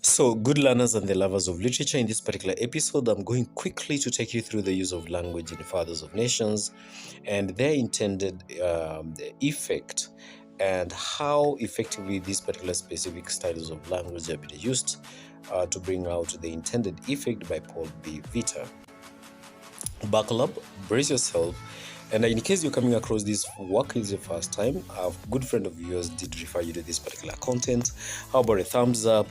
So, good learners and the lovers of literature, in this particular episode, I'm going quickly to take you through the use of language in Fathers of Nations and their intended effect and how effectively these particular specific styles of language have been used to bring out the intended effect by Paul B. Vita. Buckle up, brace yourself, and in case you're coming across this work is your first time, a good friend of yours did refer you to this particular content. How about a thumbs up,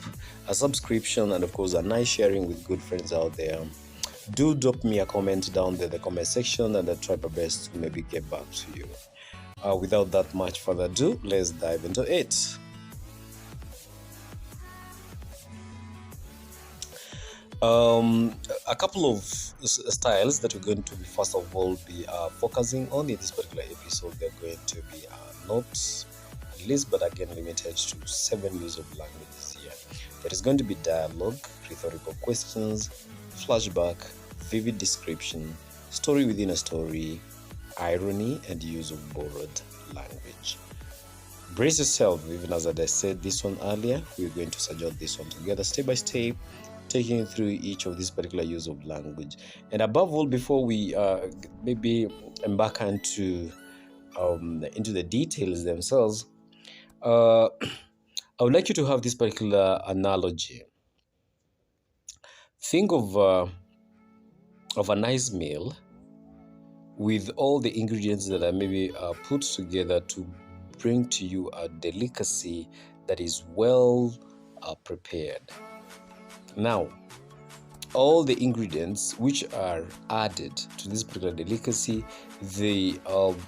a subscription, and of course a nice sharing with good friends out there? Do drop me a comment down there in the comment section, and I'll try my best to maybe get back to you. Without that much further ado, let's dive into it. A couple of styles that we're going to be first of all be focusing on in this particular episode. They're going to be not list, but again limited to 7 use of languages here. There is going to be dialogue, rhetorical questions, flashback, vivid description, story within a story, irony, and use of borrowed language. Brace yourself, even as I said this one earlier, we're going to suggest this one together step by step, taking you through each of these particular use of language. And above all, before we maybe embark into the details themselves, I would like you to have this particular analogy. Think of a nice meal with all the ingredients that are maybe put together to bring to you a delicacy that is well prepared. Now, all the ingredients which are added to this particular delicacy, they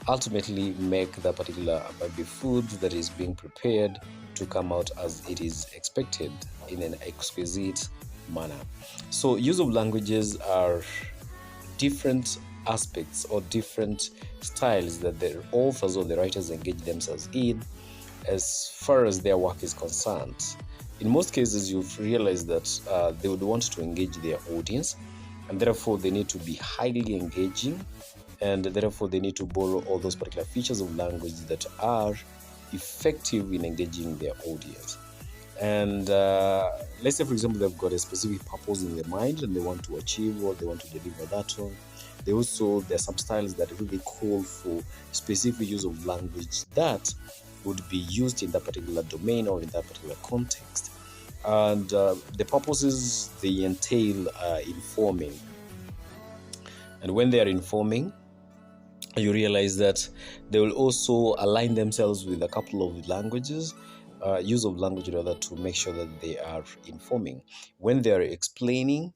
ultimately make that particular maybe food that is being prepared to come out as it is expected in an exquisite manner. So, use of languages are different aspects or different styles that the authors or the writers engage themselves in as far as their work is concerned. In most cases, you've realized that they would want to engage their audience, and therefore they need to be highly engaging, and therefore they need to borrow all those particular features of language that are effective in engaging their audience. And let's say, for example, they've got a specific purpose in their mind and they want to achieve or they want to deliver that one. There are some styles that really call for specific use of language that would be used in that particular domain or in that particular context. And the purposes they entail are informing. And when they are informing, you realize that they will also align themselves with a couple of languages, use of language in order to make sure that they are informing. When they are explaining,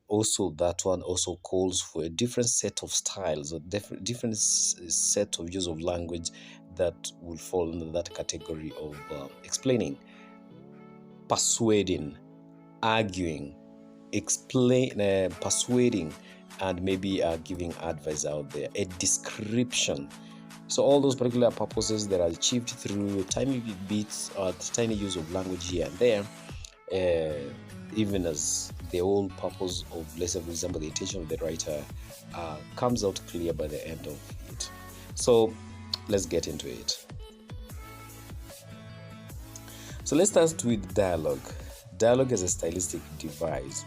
also that one also calls for a different set of styles or different set of use of language that will fall under that category of explaining, persuading, arguing, persuading, and maybe giving advice out there, a description. So all those particular purposes that are achieved through tiny bits or tiny use of language here and there, even as the whole purpose of, let's say, for example, the intention of the writer comes out clear by the end of it. So let's get into it. So let's start with dialogue. Dialogue as a stylistic device.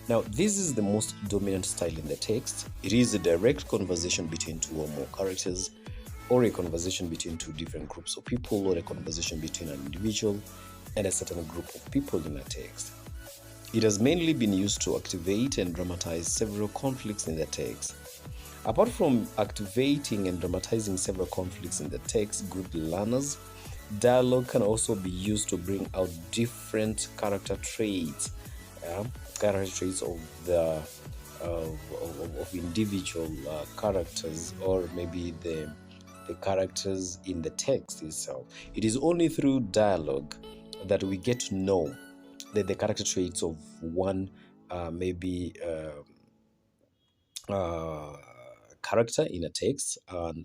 Now, this is the most dominant style in the text. It is a direct conversation between two or more characters, or a conversation between two different groups of people, or a conversation between an individual and a certain group of people in a text. It has mainly been used to activate and dramatize several conflicts in the text. Apart from activating and dramatizing several conflicts in the text, good learners, dialogue can also be used to bring out different character traits of the of individual characters, or maybe the characters in the text itself. It is only through dialogue that we get to know the character traits of one character in a text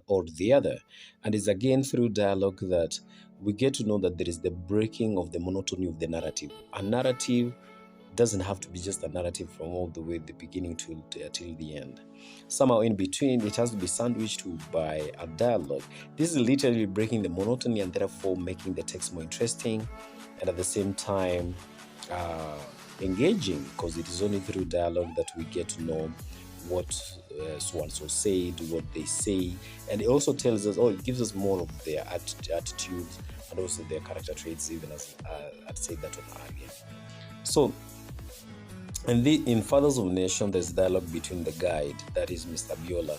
or the other. And it's again through dialogue that we get to know that there is the breaking of the monotony of the narrative. A narrative doesn't have to be just a narrative from all the way the beginning till the end. Somehow in between, it has to be sandwiched by a dialogue. This is literally breaking the monotony and therefore making the text more interesting, and at the same time engaging, because it is only through dialogue that we get to know what so and so said, what they say, and it also tells us, it gives us more of their attitudes and also their character traits, even as I'd said that one earlier. So, in Fathers of Nation, there's dialogue between the guide, that is Mr. Biola,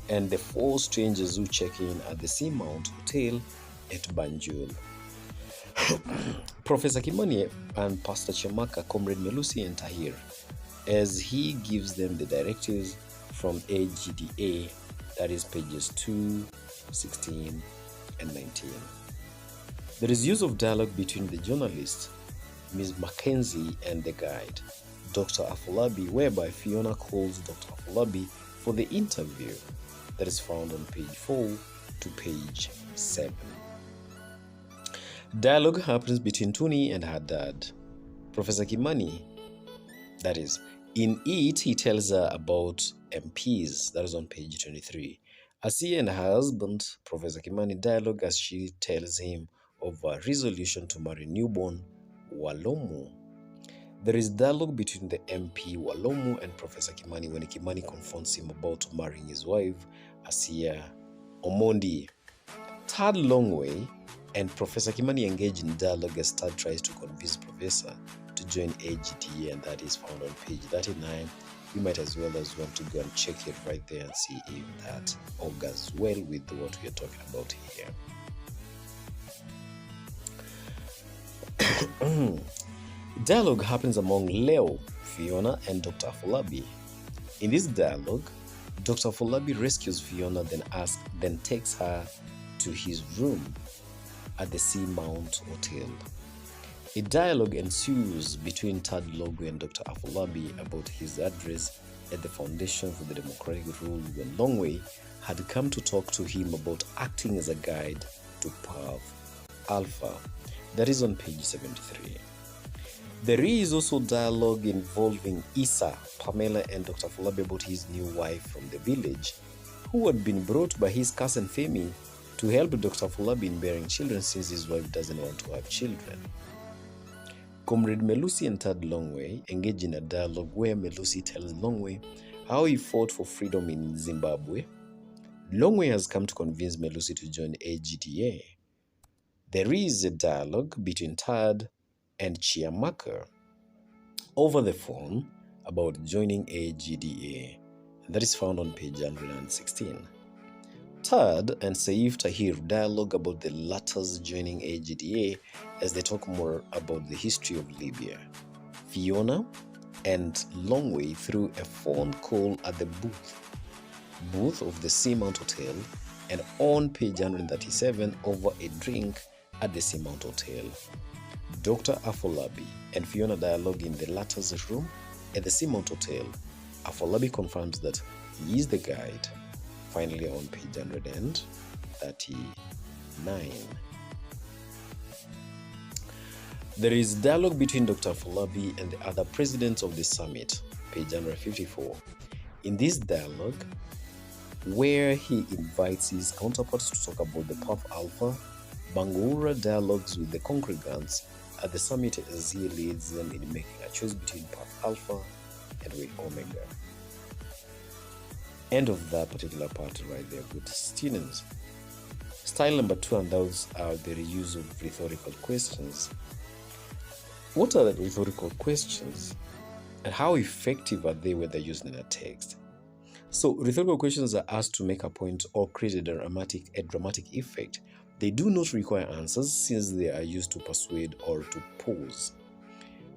and the four strangers who check in at the Seamount Hotel at Banjul. Professor Kimani and Pastor Chemaka, Comrade Melusi, enter here as he gives them the directives from AGDA, that is pages 2, 16, and 19. There is use of dialogue between the journalist, Ms. Mackenzie, and the guide, Dr. Afolabi, whereby Fiona calls Dr. Afolabi for the interview. That is found on page 4 to page 7. Dialogue happens between Tuni and her dad, Professor Kimani. That is, in it, he tells her about MPs. That is on page 23. Asiya and her husband, Professor Kimani, dialogue as she tells him of a resolution to marry newborn Walomu. There is dialogue between the MP Walomu and Professor Kimani when Kimani confronts him about marrying his wife, Asiya Omondi. Tad Longway and Professor Kimani engage in dialogue as Tad tries to convince Professor to join AGTA, and that is found on page 39. You might as well want to go and check it right there and see if that augurs well with what we are talking about here. Dialogue happens among Leo, Fiona, and Dr. Afolabi. In this dialogue, Dr. Afolabi rescues Fiona, then takes her to his room at the Seamount Hotel. A dialogue ensues between Tad Longway and Dr. Afolabi about his address at the Foundation for the Democratic Rule when Longway had come to talk to him about acting as a guide to PAV Alpha. That is on page 73. There is also dialogue involving Issa, Pamela, and Dr. Afolabi about his new wife from the village, who had been brought by his cousin Femi to help Dr. Afolabi in bearing children since his wife doesn't want to have children. Comrade Melusi and Tad Longway engage in a dialogue where Melusi tells Longway how he fought for freedom in Zimbabwe. Longway has come to convince Melusi to join AGDA. There is a dialogue between Tad and Chiamaka over the phone about joining AGDA, and that is found on page 116. Tad and Saif Tahir dialogue about the latter's joining AGDA as they talk more about the history of Libya. Fiona and Longway through a phone call at the booth of the Seamount Hotel, and on page 137 over a drink at the Seamount Hotel. Dr. Afolabi and Fiona dialogue in the latter's room at the Seamount Hotel. Afolabi confirms that he is the guide. Finally, on page 139. There is dialogue between Dr. Afolabi and the other presidents of the summit, page 154. In this dialogue, where he invites his counterparts to talk about the PAF Alpha, Bangura dialogues with the congregants at the summit as he leads them in making a choice between PAF Alpha and Way Omega. End of that particular part right there, good students. Style number 2, and those are the reuse of rhetorical questions. What are the rhetorical questions and how effective are they when they're used in a text? So rhetorical questions are asked to make a point or create a dramatic effect. They do not require answers since they are used to persuade or to pose.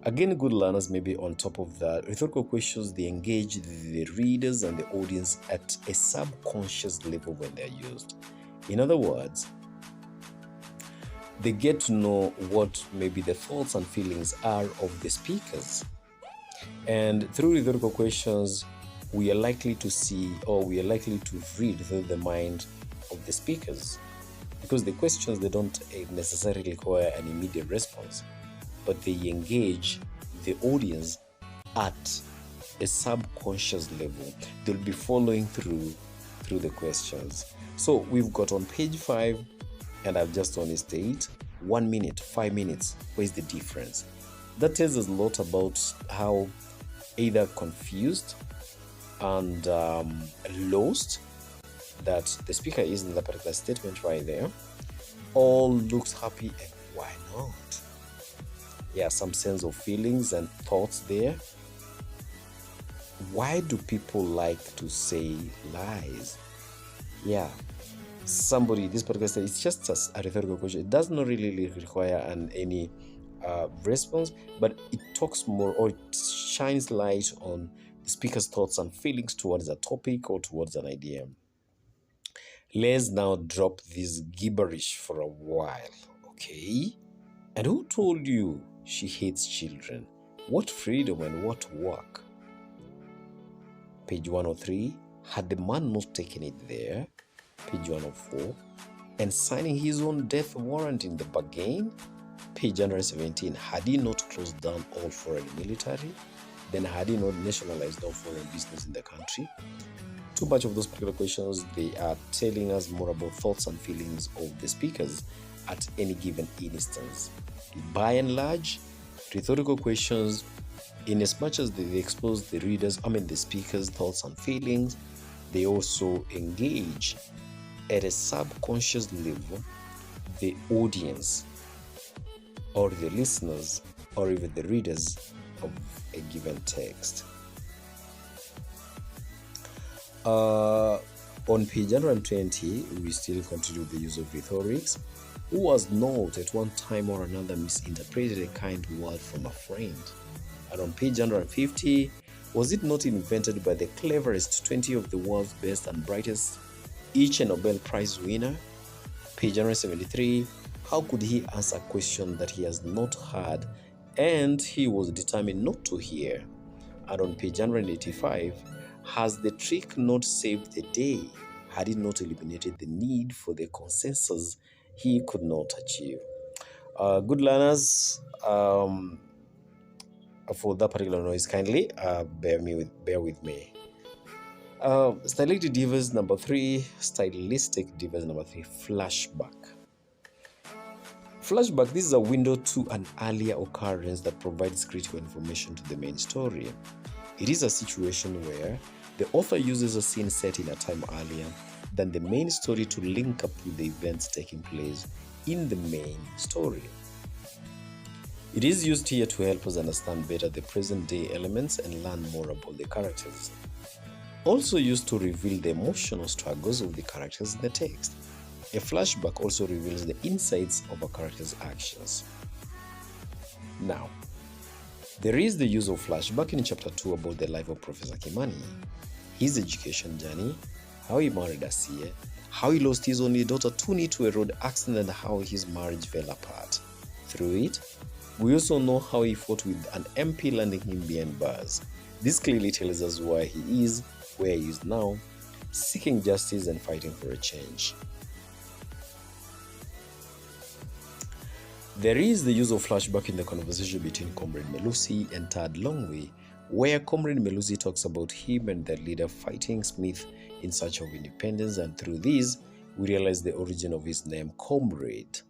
Again, good learners may be on top of that. Rhetorical questions, they engage the readers and the audience at a subconscious level when they're used. In other words, they get to know what maybe the thoughts and feelings are of the speakers. And through rhetorical questions, we are likely to see, or we are likely to read through the mind of the speakers. Because the questions, they don't necessarily require an immediate response, but they engage the audience at a subconscious level. They'll be following through the questions. So we've got on page 5, and I've just only stated 1 minute, 5 minutes. What is the difference? That tells us a lot about how either confused and lost that the speaker is in that particular statement right there, all looks happy, and why not? Yeah, some sense of feelings and thoughts there. Why do people like to say lies? Yeah, somebody, this particular said, it's just a rhetorical question. It does not really require any response, but it talks more, or it shines light on the speaker's thoughts and feelings towards a topic or towards an idea. Let's now drop this gibberish for a while, okay? And who told you she hates children? What freedom and what work? Page 103, had the man not taken it there? Page 104, and signing his own death warrant in the bargain? Page 117, had he not closed down all foreign military? Then had he not nationalized all foreign business in the country? Too much of those particular questions, they are telling us more about thoughts and feelings of the speakers at any given instance. By and large, rhetorical questions, in as much as they expose the the speaker's thoughts and feelings, they also engage at a subconscious level the audience or the listeners or even the readers of a given text. On page 120, we still continue the use of rhetorics. Who has not at one time or another misinterpreted a kind word from a friend? And on page 150, was it not invented by the cleverest 20 of the world's best and brightest, each a Nobel Prize winner? Page 173, how could he answer a question that he has not heard and he was determined not to hear? And on page 185, has the trick not saved the day? Had it not eliminated the need for the consensus he could not achieve? Good learners, for that particular noise, kindly bear with me. Stylistic device number 3, stylistic device number 3, flashback. Flashback, this is a window to an earlier occurrence that provides critical information to the main story. It is a situation where the author uses a scene set in a time earlier than the main story to link up with the events taking place in the main story. It is used here to help us understand better the present-day elements and learn more about the characters. Also used to reveal the emotional struggles of the characters in the text. A flashback also reveals the insights of a character's actions. Now, there is the use of flashback in chapter 2 about the life of Professor Kimani, his education journey, how he married Asiye, how he lost his only daughter Tuni to a road accident, and how his marriage fell apart. Through it, we also know how he fought with an MP landing him behind bars. This clearly tells us why he is where he is now, seeking justice and fighting for a change. There is the use of flashback in the conversation between Comrade Melusi and Tad Longwe, where Comrade Melusi talks about him and their leader fighting Smith in search of independence, and through this, we realize the origin of his name, Comrade.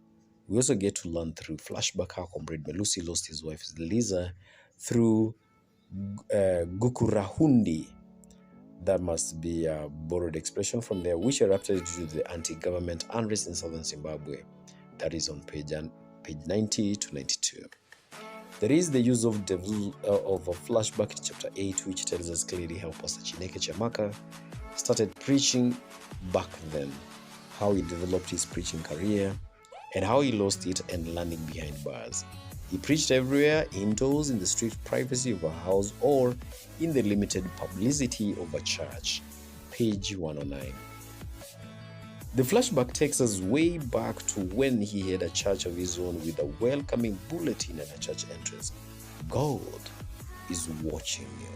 We also get to learn through flashback how Comrade Melusi lost his wife Liza through Gukurahundi. That must be a borrowed expression from there, which erupted due to the anti-government unrest in southern Zimbabwe. That is on page 90 to 92. There is the use of a flashback in chapter 8, which tells us clearly how Pastor Chineke Chamaka started preaching back then, how he developed his preaching career, and how he lost it and landing behind bars. He preached everywhere, indoors, in the strict privacy of a house, or in the limited publicity of a church. Page 109. The flashback takes us way back to when he had a church of his own with a welcoming bulletin at a church entrance. God is watching you.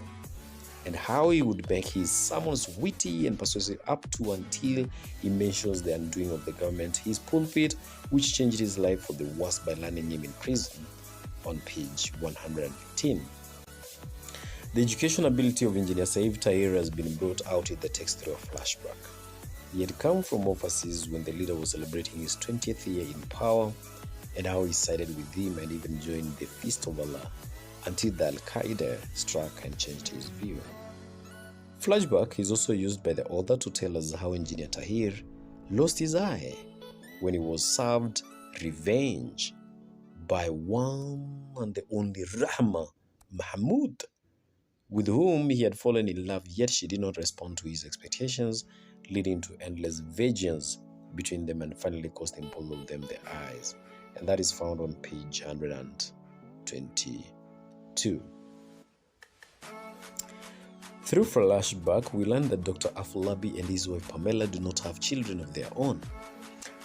And how he would make his sermons witty and persuasive up to until he mentions the undoing of the government, his pulpit, which changed his life for the worse by landing him in prison, on page 115. The education ability of Engineer Saif Tahir has been brought out in the text through a flashback. He had come from overseas when the leader was celebrating his 20th year in power, and how he sided with him and even joined the Feast of Allah until the Al-Qaeda struck and changed his view. Flashback is also used by the author to tell us how Engineer Tahir lost his eye when he was served revenge by one and the only Rahma Mahmoud, with whom he had fallen in love, yet she did not respond to his expectations, leading to endless vengeance between them and finally costing both of them their eyes. And that is found on page 122. Through flashback, we learn that Dr. Afolabi and his wife Pamela do not have children of their own.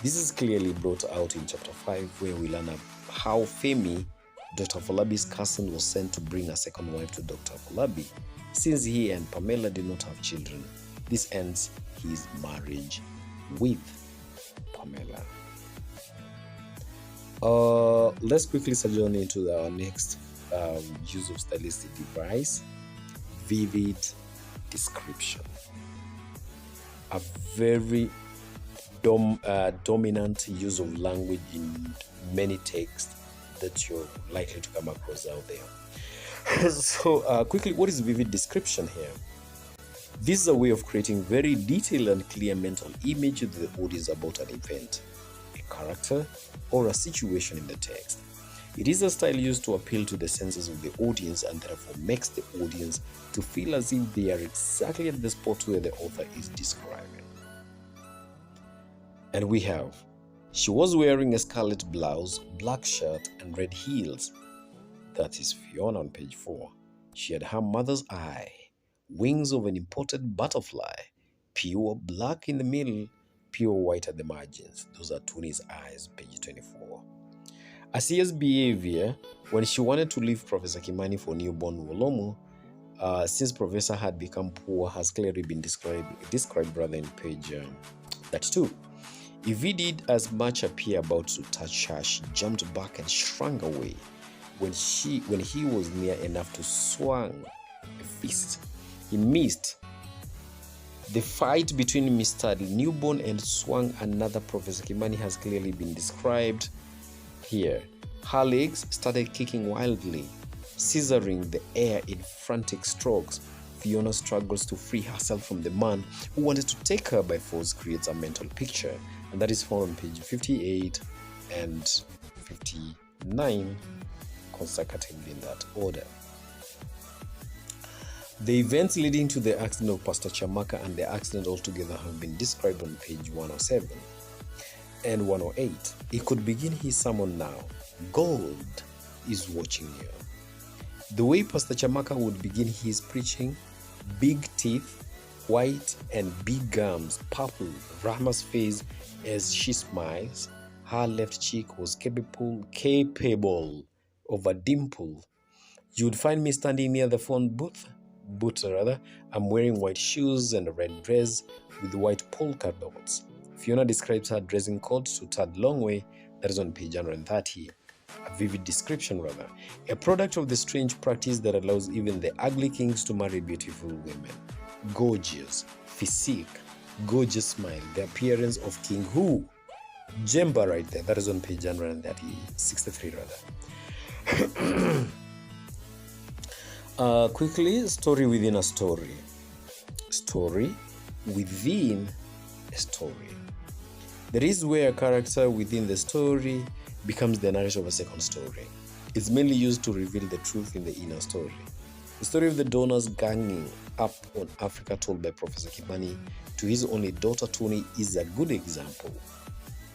This is clearly brought out in chapter 5, where we learn how Femi, Dr. Afolabi's cousin, was sent to bring a second wife to Dr. Afolabi. Since he and Pamela did not have children, this ends his marriage with Pamela. Let's quickly sojourn into our next use of stylistic device: vivid description. A very dominant use of language in many texts that you're likely to come across out there. So quickly, what is vivid description here? This is a way of creating very detailed and clear mental image to the audience about an event, a character, or a situation in the text. It is a style used to appeal to the senses of the audience and therefore makes the audience to feel as if they are exactly at the spot where the author is describing. And we have, she was wearing a scarlet blouse, black shirt, and red heels. That is Fiona on page 4. She had her mother's eye, wings of an imported butterfly, pure black in the middle, pure white at the margins. Those are Tony's eyes, page 24. Asia's behavior when she wanted to leave Professor Kimani for newborn Wolomo, since Professor had become poor, has clearly been described rather in page 32. If he did as much appear about to touch her, she jumped back and shrank away. When he was near enough to swing a fist, he missed. The fight between Mr. Newborn and swung another Professor Kimani has clearly been described here. Her legs started kicking wildly, scissoring the air in frantic strokes. Fiona struggles to free herself from the man who wanted to take her by force, creates a mental picture, and that is found on page 58 and 59 consecutively in that order. The events leading to the accident of Pastor Chamaka and the accident altogether have been described on page 107 and 108. He could begin his sermon now. God is watching you. The way Pastor Chamaka would begin his preaching: big teeth, white and big gums, purple, Rahma's face as she smiles. Her left cheek was capable of a dimple. You'd find me standing near the phone booth. I'm wearing white shoes and a red dress with white polka dots. Fiona describes her dressing code to Tad Longway, that is on page 130. A vivid description, rather. A product of the strange practice that allows even the ugly kings to marry beautiful women. Gorgeous, physique, gorgeous smile, the appearance of King Who. Jemba right there, that is on page 163 rather. Quickly, story within a story. Story within a story. There is where a character within the story becomes the narrator of a second story. It's mainly used to reveal the truth in the inner story. The story of the donors ganging up on Africa, told by Professor Kimani to his only daughter Tony, is a good example.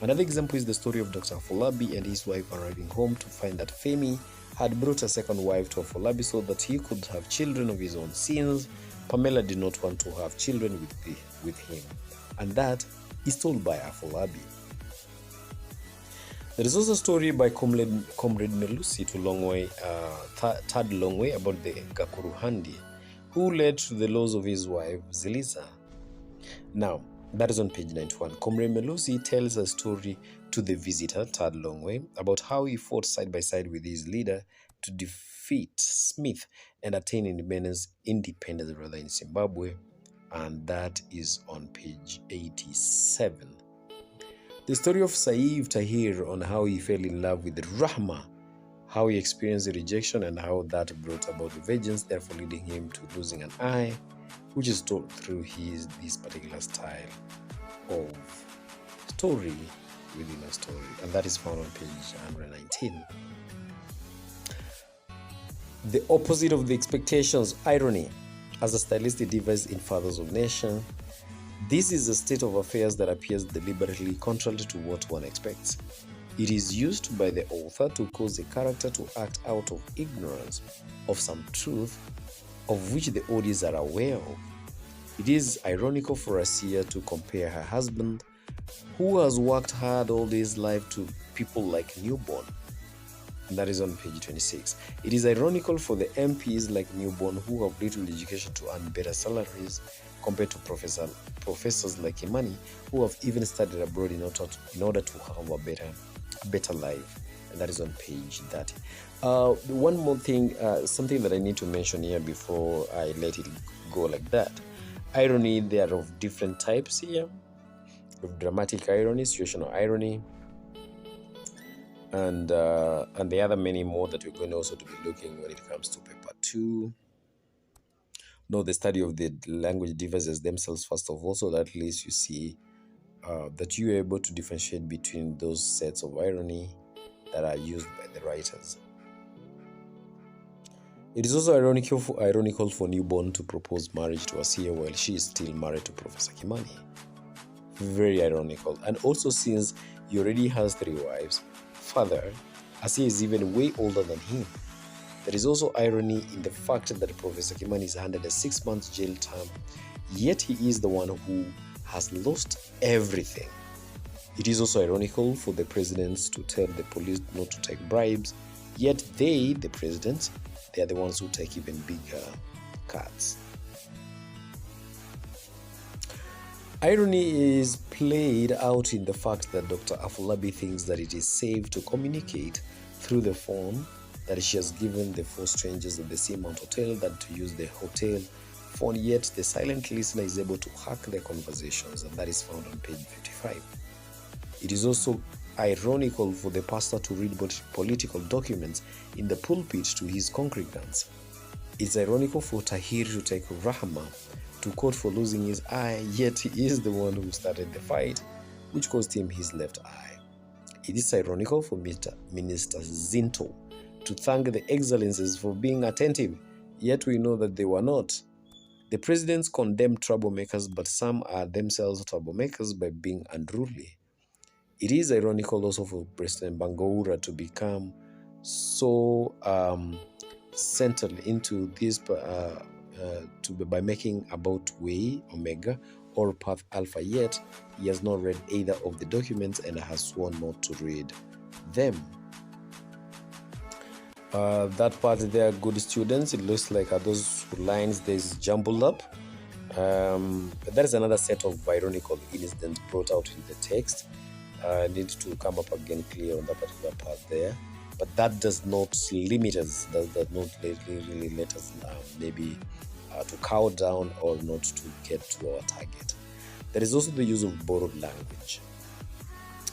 Another example is the story of Dr. Afolabi and his wife arriving home to find that Femi had brought a second wife to Afolabi so that he could have children of his own, since Pamela did not want to have children with him. And that is told by Afolabi. There is also a story by Comrade Melusi to Longway, Tad Longway, about the Gakuruhandi, who led to the loss of his wife Ziliza. Now, that is on page 91. Comrade Melusi tells a story to the visitor, Tad Longway, about how he fought side by side with his leader to defeat Smith and attain independence in Zimbabwe, and that is on page 87. The story of Saif Tahir on how he fell in love with Rahma, how he experienced the rejection, and how that brought about vengeance, therefore leading him to losing an eye, which is told through this particular style of story within a story, and that is found on page 119. The opposite of the expectations, irony, as a stylistic device in Fathers of Nation. This is a state of affairs that appears deliberately contrary to what one expects. It is used by the author to cause a character to act out of ignorance of some truth of which the audience are aware of. It is ironical for a seer to compare her husband, who has worked hard all his life, to people like Newborn. And that is on page 26. It is ironical for the MPs like Newborn, who have little education, to earn better salaries compared to professors like Imani, who have even studied abroad in order to have a better life. And that is on page 30. One more thing, something that I need to mention here before I let it go like that. Irony, they are of different types here. Of dramatic irony, situational irony, and the other many more that we're going also to be looking when it comes to paper 2. Know the study of the language devices themselves first of all, so that at least you see that you are able to differentiate between those sets of irony that are used by the writers. It is also ironical for Newborn to propose marriage to Asiya while she is still married to Professor Kimani. Very ironical. And also, since he already has 3 wives, further, Asiya is even way older than him. There is also irony in the fact that Professor Kimani is handed a 6-month jail term, yet he is the one who has lost everything. It is also ironical for the presidents to tell the police not to take bribes, yet they, the presidents, they are the ones who take even bigger cuts. Irony is played out in the fact that Dr. Afolabi thinks that it is safe to communicate through the phone that she has given the 4 strangers at the Seamount Hotel than to use the hotel phone, yet the silent listener is able to hack their conversations, and that is found on page 55. It is also ironical for the pastor to read political documents in the pulpit to his congregants. It's ironical for Tahir to take Rahma to court for losing his eye, yet he is the one who started the fight, which cost him his left eye. It is ironical for Minister Zinto to thank the excellencies for being attentive, yet we know that they were not. The presidents condemn troublemakers, but some are themselves troublemakers by being unruly. It is ironical also for President Bangoura to become so centered into this by making about way Omega or path Alpha, yet he has not read either of the documents and has sworn not to read them. That part they are good students. It looks like those lines there's jumbled up. But that is another set of ironical incidents brought out in the text. Needs to come up again clear on that particular part there. But that does not limit us, does not really let us maybe to cow down or not to get to our target. There is also the use of borrowed language,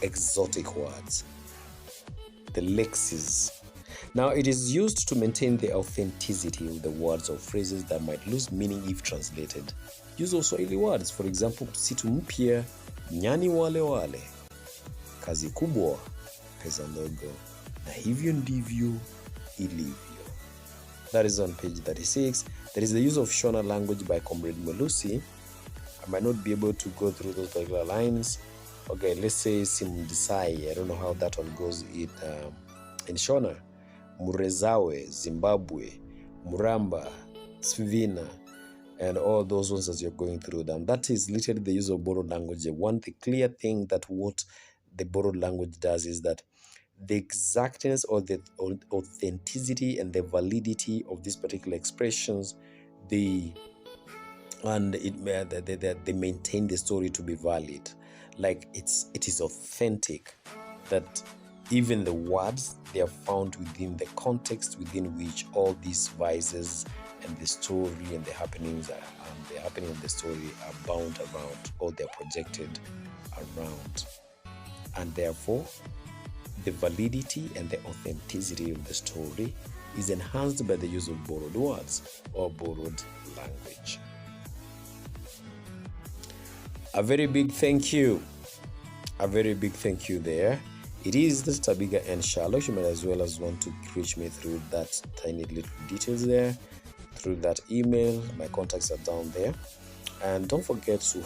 exotic words, the lexis. Now, it is used to maintain the authenticity of the words or phrases that might lose meaning if translated. Use of Swahili words, for example, msitu mpya, nyani wale wale, kazi kubwa, pesa ndogo, na hivyo ndivyo ilivyo. That is on page 36. There is the use of Shona language by Comrade Melusi. I might not be able to go through those particular lines. Okay, let's say Simdisai. I don't know how that one goes in Shona. Murezawe, Zimbabwe, Muramba, Svina, and all those ones as you're going through them. That is literally the use of borrowed language. The clear thing that what the borrowed language does is that the exactness or the authenticity and the validity of these particular expressions, they maintain the story to be valid. Like it is authentic, that even the words, they are found within the context within which all these vices and the story and the happenings the happening of the story are bound around, or they're projected around. and therefore the validity and the authenticity of the story is enhanced by the use of borrowed words or borrowed language. A very big thank you there. It is the Tabiga and Charlotte. You might as well as want to reach me through that tiny little details there, through that email. My contacts are down there. And don't forget to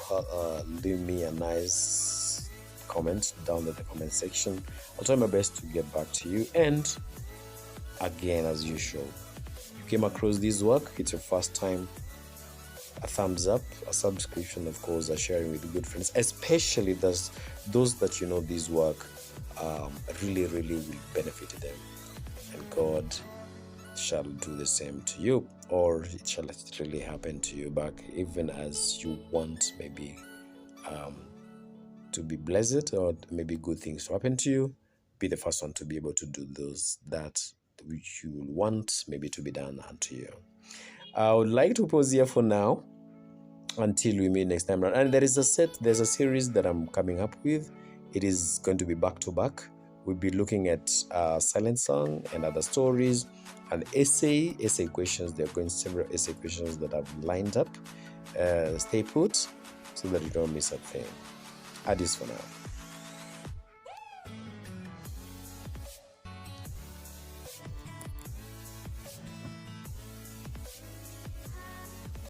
leave me a nice comment down in the comment section. I'll try my best to get back to you. And again, as usual, you came across this work, it's your first time, a thumbs up, a subscription, of course, a sharing with good friends, especially those that you know this work really will benefit them, and God shall do the same to you, or it shall really happen to you back, even as you want maybe to be blessed or maybe good things to happen to you. Be the first one to be able to do those that which you want maybe to be done unto you. I would like to pause here for now until we meet next time around. And there's a series that I'm coming up with. It is going to be back to back. We'll be looking at silent song and other stories and essay questions. There are going several essay questions that I've lined up. Stay put so that you don't miss a thing. Adios for now.